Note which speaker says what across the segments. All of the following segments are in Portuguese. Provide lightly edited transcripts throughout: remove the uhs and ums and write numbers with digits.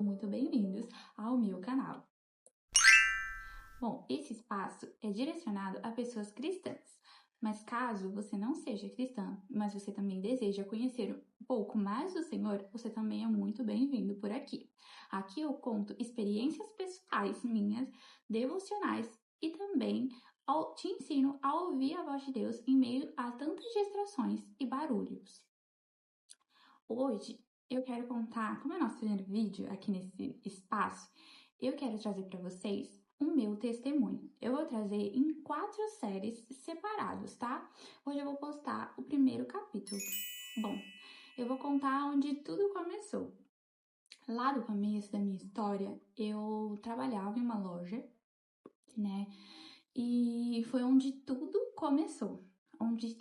Speaker 1: muito bem-vindos ao meu canal. Bom, esse espaço é direcionado a pessoas cristãs, mas caso você não seja cristã, mas você também deseja conhecer um pouco mais do Senhor, você também é muito bem-vindo por aqui. Aqui eu conto experiências pessoais minhas, devocionais e também te ensino a ouvir a voz de Deus em meio a tantas distrações e barulhos. Hoje eu quero contar, como é nosso primeiro vídeo aqui nesse espaço, eu quero trazer para vocês o meu testemunho. Eu vou trazer em 4 séries separados, tá? Hoje eu vou postar o primeiro capítulo. Bom, eu vou contar onde tudo começou. Lá no começo da minha história, eu trabalhava em uma loja, né? E foi onde tudo começou. Onde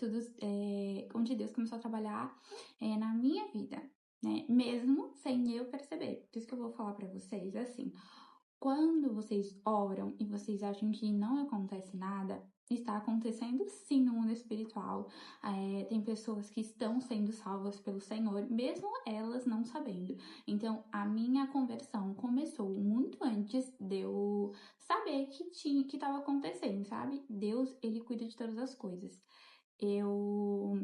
Speaker 1: Deus começou a trabalhar na minha vida, né? Mesmo sem eu perceber. Por isso que eu vou falar pra vocês assim. Quando vocês oram e vocês acham que não acontece nada, está acontecendo sim no mundo espiritual. Tem pessoas que estão sendo salvas pelo Senhor, mesmo elas não sabendo. Então, a minha conversão começou muito antes de eu saber que estava acontecendo, sabe? Deus, ele cuida de todas as coisas. Eu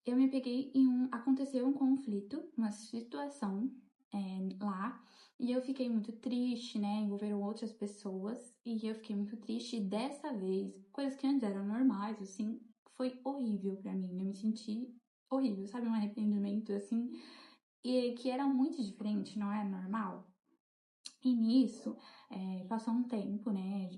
Speaker 1: me peguei aconteceu um conflito, uma situação lá, e eu fiquei muito triste, né? Envolveram outras pessoas, e eu fiquei muito triste. E dessa vez, coisas que antes eram normais, assim, foi horrível pra mim. Eu me senti horrível, sabe? Um arrependimento, assim, e que era muito diferente, não era normal. E nisso, passou um tempo, né?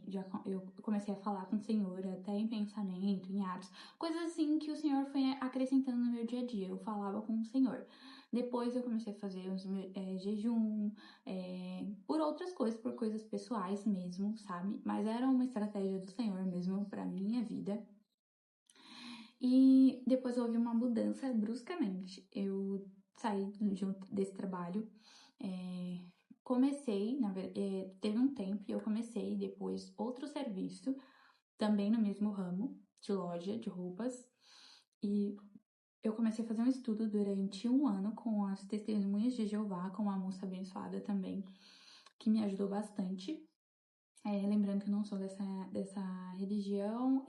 Speaker 1: Eu comecei a falar com o Senhor, até em pensamento, em atos, coisas assim que o Senhor foi acrescentando no meu dia a dia. Eu falava com o Senhor. Depois eu comecei a fazer jejum, por outras coisas, por coisas pessoais mesmo, sabe? Mas era uma estratégia do Senhor mesmo pra minha vida. E depois houve uma mudança bruscamente. Eu saí desse trabalho. Comecei, teve um tempo e eu comecei depois outro serviço, também no mesmo ramo, de loja de roupas. E eu comecei a fazer um estudo durante 1 ano com as Testemunhas de Jeová, com uma moça abençoada também, que me ajudou bastante. Lembrando que eu não sou dessa religião,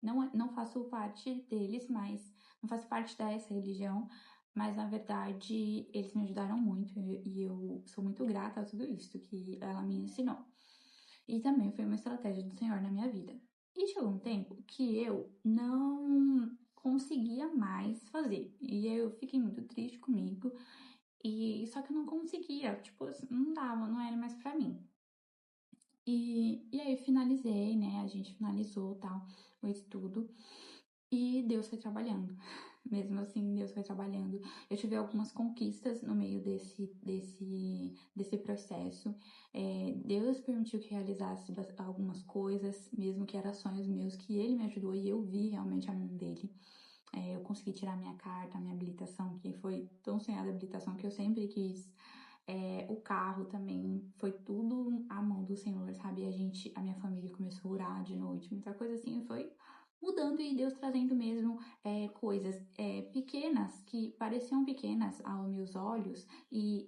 Speaker 1: não faço parte deles, mas não faço parte dessa religião, mas na verdade eles me ajudaram muito e eu sou muito grata a tudo isso que ela me ensinou. E também foi uma estratégia do Senhor na minha vida. E chegou um tempo que eu não conseguia mais fazer. E eu fiquei muito triste comigo. Só que eu não conseguia, tipo, não dava, não era mais pra mim. E aí finalizei, né? A gente finalizou tal, o estudo. E Deus foi trabalhando. Mesmo assim, Deus foi trabalhando. Eu tive algumas conquistas no meio desse processo. Deus permitiu que realizasse algumas coisas, mesmo que eram sonhos meus, que Ele me ajudou e eu vi realmente a mão dele. Eu consegui tirar minha carta, minha habilitação, que foi tão sonhada a habilitação que eu sempre quis. O carro também foi tudo a mão do Senhor, sabe? A minha família começou a orar de noite, muita coisa assim, foi mudando e Deus trazendo mesmo coisas pequenas, que pareciam pequenas aos meus olhos, e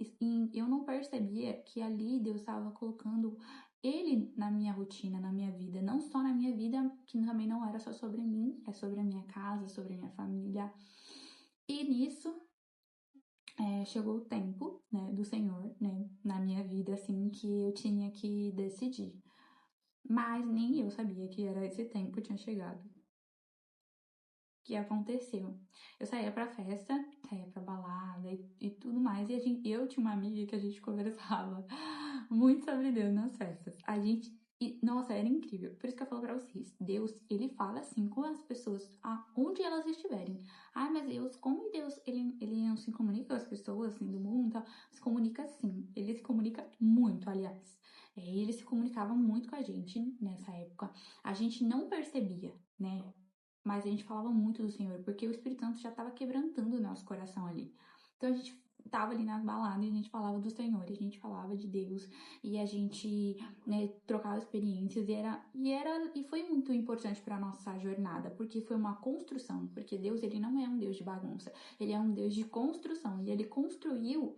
Speaker 1: eu não percebia que ali Deus estava colocando Ele na minha rotina, na minha vida, não só na minha vida, que também não era só sobre mim, é sobre a minha casa, sobre a minha família. E nisso, chegou o tempo, né, do Senhor, né, na minha vida, assim, que eu tinha que decidir. Mas nem eu sabia que era esse tempo, tinha chegado. O que aconteceu? Eu saía pra festa, saía pra balada e tudo mais, e eu tinha uma amiga que a gente conversava muito sobre Deus nas festas. Nossa, era incrível. Por isso que eu falo pra vocês, Deus, ele fala assim com as pessoas, onde elas estiverem. Ai, mas Deus, como Deus, ele não se comunica com as pessoas, assim, do mundo e tal? Se comunica sim, ele se comunica muito, aliás. Ele se comunicava muito com a gente nessa época. A gente não percebia, né? Mas a gente falava muito do Senhor, porque o Espírito Santo já estava quebrantando o nosso coração ali. Então a gente tava ali nas baladas e a gente falava do Senhor, a gente falava de Deus e a gente, né, trocava experiências e foi muito importante para nossa jornada, porque foi uma construção, porque Deus, ele não é um Deus de bagunça, ele é um Deus de construção e ele construiu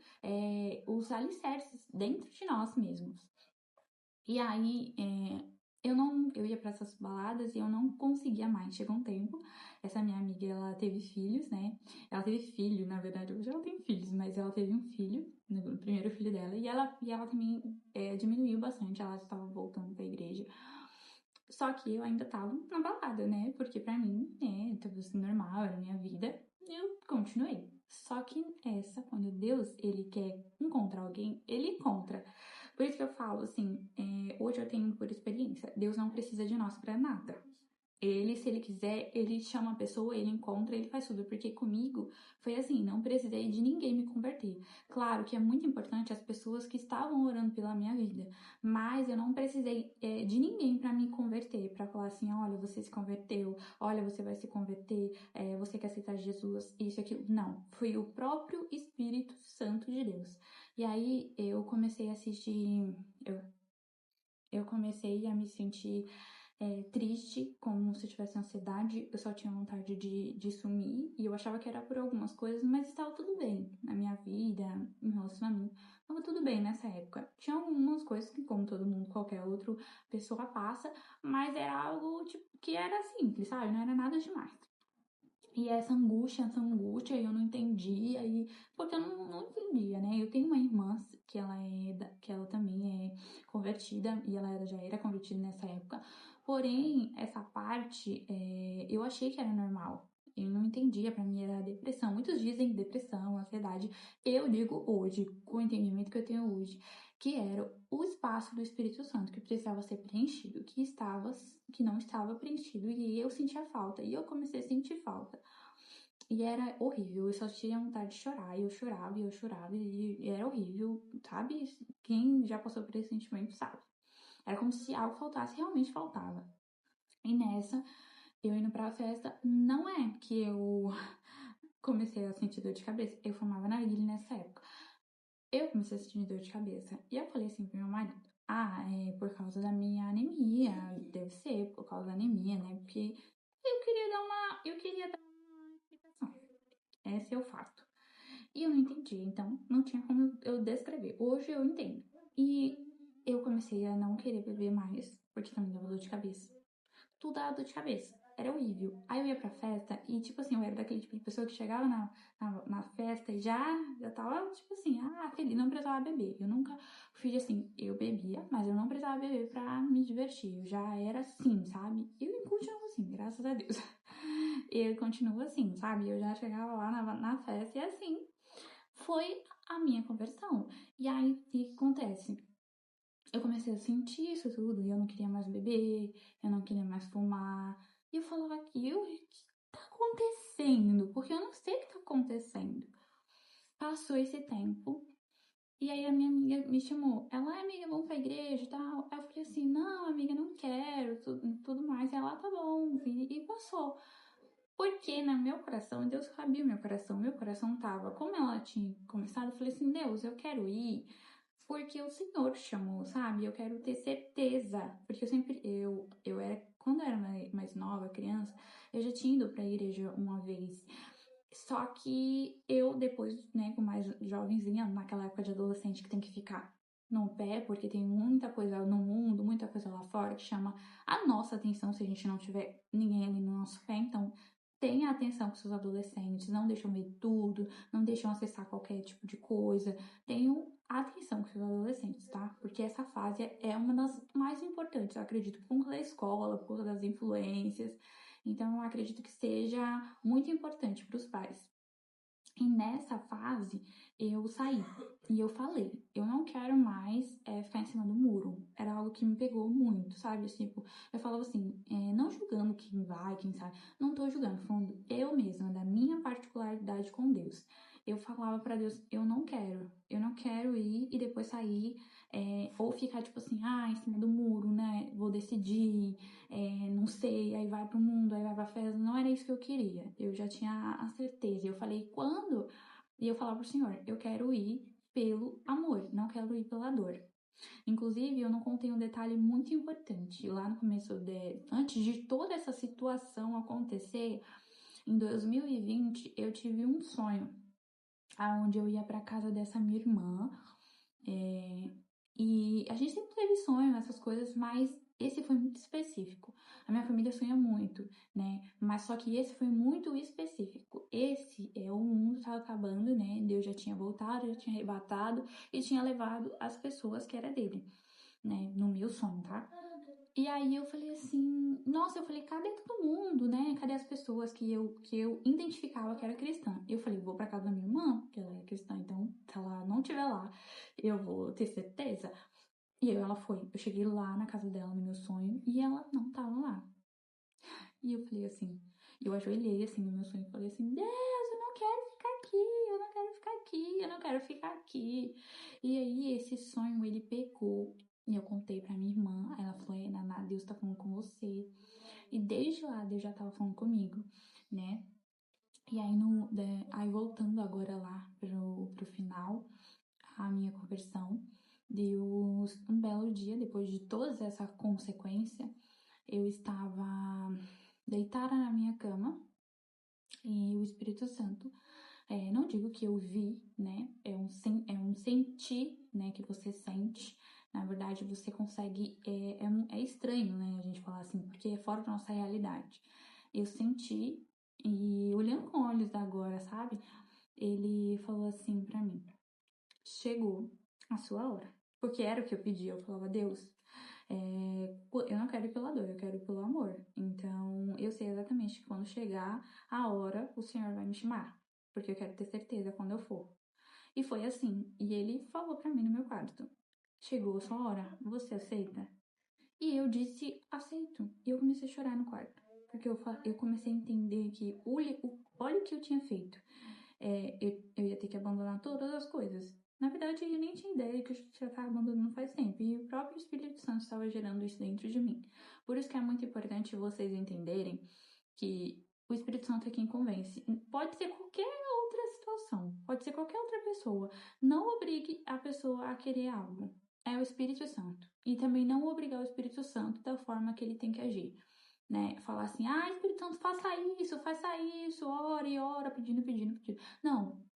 Speaker 1: os alicerces dentro de nós mesmos. E aí, eu ia para essas baladas e eu não conseguia mais. Chegou um tempo, essa minha amiga, ela teve filhos, né? Ela teve filho, na verdade, hoje ela tem filhos, mas ela teve um filho, o primeiro filho dela, e ela também diminuiu bastante, ela estava voltando pra igreja. Só que eu ainda tava na balada, né? Porque pra mim, tava assim, normal, era minha vida, e eu continuei. Só que quando Deus, ele quer encontrar alguém, ele encontra. Por isso que eu falo assim, hoje eu tenho por experiência, Deus não precisa de nós pra nada. Ele, se ele quiser, ele chama a pessoa, ele encontra, ele faz tudo. Porque comigo foi assim, não precisei de ninguém me converter. Claro que é muito importante as pessoas que estavam orando pela minha vida, mas eu não precisei de ninguém para me converter, para falar assim, olha, você se converteu, olha, você vai se converter, você quer aceitar Jesus, isso, aquilo. Não, foi o próprio Espírito Santo de Deus. E aí eu comecei a assistir, eu comecei a me sentir triste, como se eu tivesse ansiedade, eu só tinha vontade de sumir, e eu achava que era por algumas coisas, mas estava tudo bem na minha vida, em relacionamento, estava tudo bem nessa época. Tinha algumas coisas que, como todo mundo, qualquer outra pessoa passa, mas era algo, tipo, que era simples, sabe? Não era nada demais. E essa angústia, eu não entendia, porque eu não entendia, né? Eu tenho uma irmã que ela também é convertida, e ela já era convertida nessa época. Porém, essa parte, eu achei que era normal. Eu não entendia, pra mim era depressão. Muitos dizem depressão, ansiedade. Eu digo hoje, com o entendimento que eu tenho hoje, que era o espaço do Espírito Santo que precisava ser preenchido, que não estava preenchido, e eu sentia falta, e eu comecei a sentir falta. E era horrível, eu só tinha vontade de chorar, e eu chorava, e era horrível, sabe? Quem já passou por esse sentimento sabe. Era como se algo faltasse, realmente faltava. E nessa, eu indo pra festa, não é que eu comecei a sentir dor de cabeça, eu fumava narguilé nessa época. Eu comecei a sentir dor de cabeça, e eu falei assim pro meu marido, é por causa da minha anemia, deve ser por causa da anemia, né? Porque eu queria dar uma explicação. Esse é o fato. E eu não entendi, então não tinha como eu descrever. Hoje eu entendo. E eu comecei a não querer beber mais, porque também dava dor de cabeça. Tudo dava dor de cabeça. Era horrível. Aí eu ia pra festa e, tipo assim, eu era daquele tipo de pessoa que chegava na festa e já tava, tipo assim, feliz, não precisava beber. Eu nunca fiz assim, eu bebia, mas eu não precisava beber pra me divertir. Eu já era assim, sabe? Eu continuo assim, graças a Deus. Eu continuo assim, sabe? Eu já chegava lá na festa e assim foi a minha conversão. E aí, o que acontece? Eu comecei a sentir isso tudo, e eu não queria mais beber, eu não queria mais fumar. E eu falava aqui, o que tá acontecendo? Porque eu não sei o que tá acontecendo. Passou esse tempo, e aí a minha amiga me chamou. Ela, amiga, vamos pra igreja e tal. Aí eu falei assim, não, amiga, não quero, tudo mais. E ela, tá bom, e passou. Porque no meu coração, Deus sabia o meu coração tava. Como ela tinha começado, eu falei assim, Deus, eu quero ir porque o Senhor chamou, sabe? Eu quero ter certeza. Porque eu era, quando eu era mais nova, criança, eu já tinha ido pra igreja uma vez. Só que eu depois, né, com mais jovenzinha, naquela época de adolescente que tem que ficar no pé, porque tem muita coisa no mundo, muita coisa lá fora que chama a nossa atenção se a gente não tiver ninguém ali no nosso pé. Então, tenha atenção com seus adolescentes, não deixam ver tudo, não deixam acessar qualquer tipo de coisa. Tenham atenção com seus adolescentes, tá? Porque essa fase é uma das mais importantes, eu acredito, por conta da escola, por conta das influências. Então, eu acredito que seja muito importante para os pais. E nessa fase, eu saí e eu falei, eu não quero mais ficar em cima do muro. Era algo que me pegou muito, sabe? Tipo, eu falava assim, não julgando quem vai, quem sai, não tô julgando, falando eu mesma, da minha particularidade com Deus. Eu falava pra Deus, eu não quero ir e depois sair, ou ficar tipo assim, em cima do muro, né? Vou decidir, não sei, aí vai pro mundo, aí vai pra festa. Não era isso que eu queria. Eu já tinha a certeza. Eu falei, quando E eu falava pro Senhor, eu quero ir pelo amor, não quero ir pela dor. Inclusive, eu não contei um detalhe muito importante. Lá no começo, antes de toda essa situação acontecer, em 2020, eu tive um sonho, onde eu ia para casa dessa minha irmã. E a gente sempre teve sonho, essas coisas, mas esse foi muito específico. A minha família sonha muito, né? Mas só que esse foi muito específico. Esse o mundo estava acabando, né? Deus já tinha voltado, já tinha arrebatado e tinha levado as pessoas que era dele, né? No meu sonho, tá? E aí eu falei assim, nossa, eu falei, cadê todo mundo, né? Cadê as pessoas que eu identificava que era cristã? Eu falei, vou pra casa da minha irmã, que ela é cristã, então se ela não estiver lá, eu vou ter certeza. E aí ela foi. Eu cheguei lá na casa dela, no meu sonho, e ela não tava lá. E eu falei assim, eu ajoelhei assim no meu sonho e falei assim, Deus, eu não quero ficar aqui, eu não quero ficar aqui, eu não quero ficar aqui. E aí esse sonho, ele pegou. E eu contei pra minha irmã, ela falou, Naná, Deus tá falando com você. E desde lá, Deus já tava falando comigo, né? E aí, aí voltando agora lá pro final, a minha conversão, deu um belo dia, depois de toda essa consequência, eu estava deitada na minha cama e o Espírito Santo, não digo que eu vi, né? É um sentir, né? Que você sente. Na verdade, você consegue. É estranho, né? A gente falar assim, porque é fora da nossa realidade. Eu senti, e olhando com olhos agora, sabe? Ele falou assim pra mim: chegou a sua hora. Porque era o que eu pedia. Eu falava, Deus, eu não quero ir pela dor, eu quero ir pelo amor. Então, eu sei exatamente que quando chegar a hora, o Senhor vai me chamar. Porque eu quero ter certeza quando eu for. E foi assim. E ele falou pra mim no meu quarto: chegou a sua hora, você aceita? E eu disse, aceito. E eu comecei a chorar no quarto. Porque eu comecei a entender que olha o que eu tinha feito. Eu ia ter que abandonar todas as coisas. Na verdade, eu nem tinha ideia que eu já estava abandonando faz tempo. E o próprio Espírito Santo estava gerando isso dentro de mim. Por isso que é muito importante vocês entenderem que o Espírito Santo é quem convence. Pode ser qualquer outra situação, pode ser qualquer outra pessoa. Não obrigue a pessoa a querer algo. É o Espírito Santo. E também não obrigar o Espírito Santo da forma que ele tem que agir. Né? Falar assim, Espírito Santo, faça isso, ora e ora, pedindo.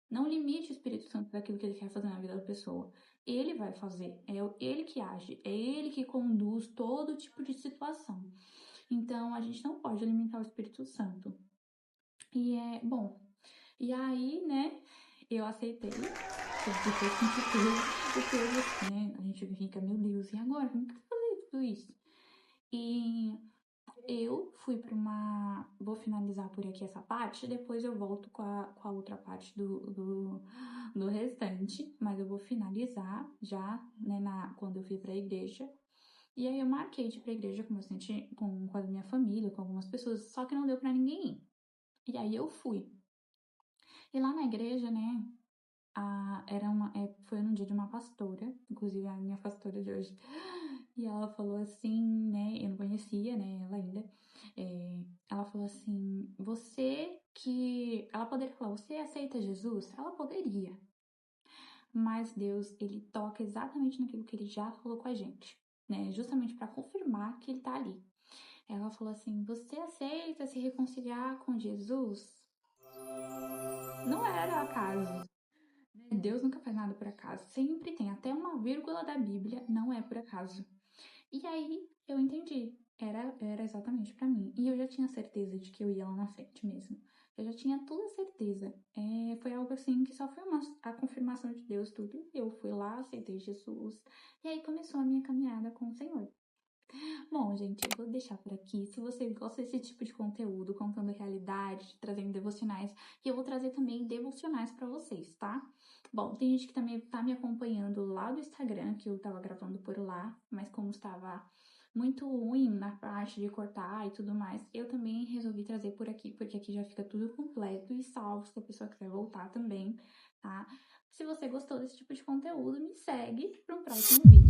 Speaker 1: Não limite o Espírito Santo daquilo que ele quer fazer na vida da pessoa. Ele vai fazer, é ele que age, é ele que conduz todo tipo de situação. Então, a gente não pode limitar o Espírito Santo. E e aí, né, eu aceitei, depois que a gente teve, né, a gente fica, meu Deus, e agora? Como que eu vou fazer tudo isso? E eu fui para vou finalizar por aqui essa parte, depois eu volto com a outra parte do restante, mas eu vou finalizar já, né, quando eu fui para a igreja. E aí eu marquei de ir pra igreja com a minha família, com algumas pessoas, só que não deu pra ninguém ir. E aí eu fui. E lá na igreja, né, foi no dia de uma pastora, inclusive a minha pastora de hoje. E ela falou assim, né, eu não conhecia, né, ela ainda. Ela falou assim, ela poderia falar, você aceita Jesus? Ela poderia. Mas Deus, ele toca exatamente naquilo que ele já falou com a gente, né? Justamente para confirmar que ele tá ali. Ela falou assim: você aceita se reconciliar com Jesus? Não era acaso. Deus nunca faz nada por acaso. Sempre tem. Até uma vírgula da Bíblia não é por acaso. E aí eu entendi. Era exatamente para mim. E eu já tinha certeza de que eu ia lá na frente mesmo. Eu já tinha toda certeza. Foi algo assim que só foi a confirmação de Deus, tudo. Eu fui lá, aceitei Jesus. E aí começou a minha caminhada com o Senhor. Bom, gente, eu vou deixar por aqui. Se você gosta desse tipo de conteúdo, contando realidade, trazendo devocionais, e eu vou trazer também devocionais para vocês, tá? Bom, tem gente que também tá me acompanhando lá do Instagram, que eu tava gravando por lá, mas como estava muito ruim na parte de cortar e tudo mais, eu também resolvi trazer por aqui, porque aqui já fica tudo completo e salvo, se a pessoa quiser voltar também, tá? Se você gostou desse tipo de conteúdo, me segue para um próximo vídeo.